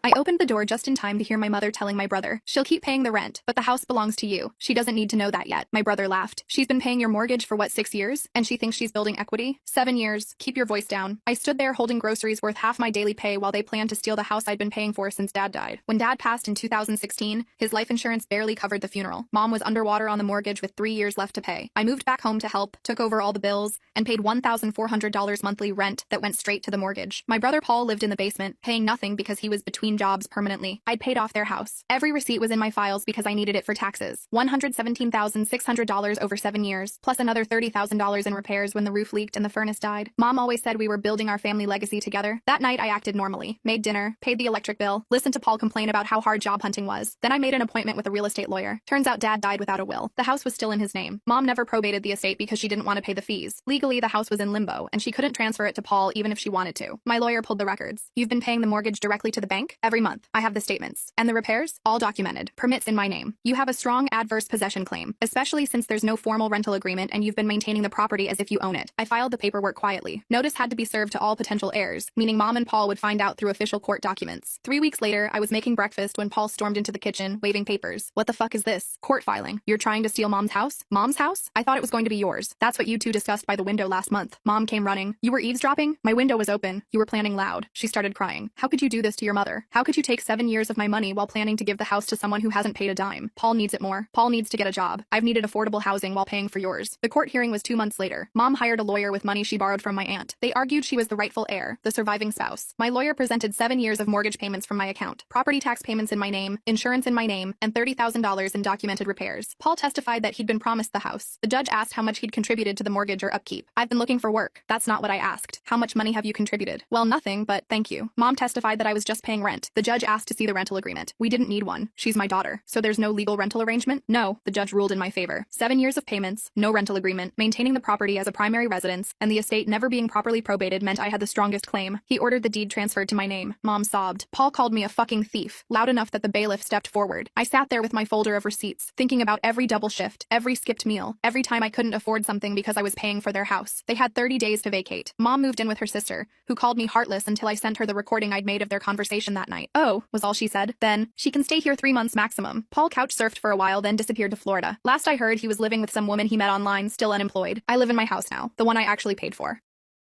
I opened the door just in time to hear my mother telling my brother, "She'll keep paying the rent, but the house belongs to you. She doesn't need to know that yet." My brother laughed. "She's been paying your mortgage for what, 6 years? And she thinks she's building equity? 7 years. Keep your voice down." I stood there holding groceries worth half my daily pay while they planned to steal the house I'd been paying for since Dad died. When Dad passed in 2016, his life insurance barely covered the funeral. Mom was underwater on the mortgage with 3 years left to pay. I moved back home to help, took over all the bills, and paid $1,400 monthly rent that went straight to the mortgage. My brother Paul lived in the basement, paying nothing because he was between jobs permanently. I'd paid off their house. Every receipt was in my files because I needed it for taxes. $117,600 over 7 years, plus another $30,000 in repairs when the roof leaked and the furnace died. Mom always said we were building our family legacy together. That night I acted normally, made dinner, paid the electric bill, listened to Paul complain about how hard job hunting was. Then I made an appointment with a real estate lawyer. Turns out Dad died without a will. The house was still in his name. Mom never probated the estate because she didn't want to pay the fees. Legally, the house was in limbo, and she couldn't transfer it to Paul even if she wanted to. My lawyer pulled the records. "You've been paying the mortgage directly to the bank? Every month. I have the statements. And the repairs? All documented. Permits in my name. You have a strong adverse possession claim, especially since there's no formal rental agreement and you've been maintaining the property as if you own it." I filed the paperwork quietly. Notice had to be served to all potential heirs, meaning Mom and Paul would find out through official court documents. 3 weeks later, I was making breakfast when Paul stormed into the kitchen, waving papers. "What the fuck is this? Court filing. You're trying to steal Mom's house? Mom's house? I thought it was going to be yours. That's what you two discussed by the window last month." Mom came running. "You were eavesdropping? My window was open. You were planning loud." She started crying. "How could you do this to your mother? How could you take 7 years of my money while planning to give the house to someone who hasn't paid a dime? Paul needs it more. Paul needs to get a job. I've needed affordable housing while paying for yours." The court hearing was 2 months later. Mom hired a lawyer with money she borrowed from my aunt. They argued she was the rightful heir, the surviving spouse. My lawyer presented 7 years of mortgage payments from my account, property tax payments in my name, insurance in my name, and $30,000 in documented repairs. Paul testified that he'd been promised the house. The judge asked how much he'd contributed to the mortgage or upkeep. "I've been looking for work." "That's not what I asked. How much money have you contributed?" "Well, nothing, but thank you." Mom testified that I was just paying rent. The judge asked to see the rental agreement. "We didn't need one. She's my daughter. So there's no legal rental arrangement?" "No." The judge ruled in my favor. 7 years of payments, no rental agreement, maintaining the property as a primary residence, and the estate never being properly probated meant I had the strongest claim. He ordered the deed transferred to my name. Mom sobbed. Paul called me a fucking thief, loud enough that the bailiff stepped forward. I sat there with my folder of receipts, thinking about every double shift, every skipped meal, every time I couldn't afford something because I was paying for their house. They had 30 days to vacate. Mom moved in with her sister, who called me heartless until I sent her the recording I'd made of their conversation that night. "Oh," was all she said. Then, "She can stay here 3 months maximum." Paul couch surfed for a while, then disappeared to Florida. Last I heard, he was living with some woman he met online, still unemployed. I live in my house now, the one I actually paid for.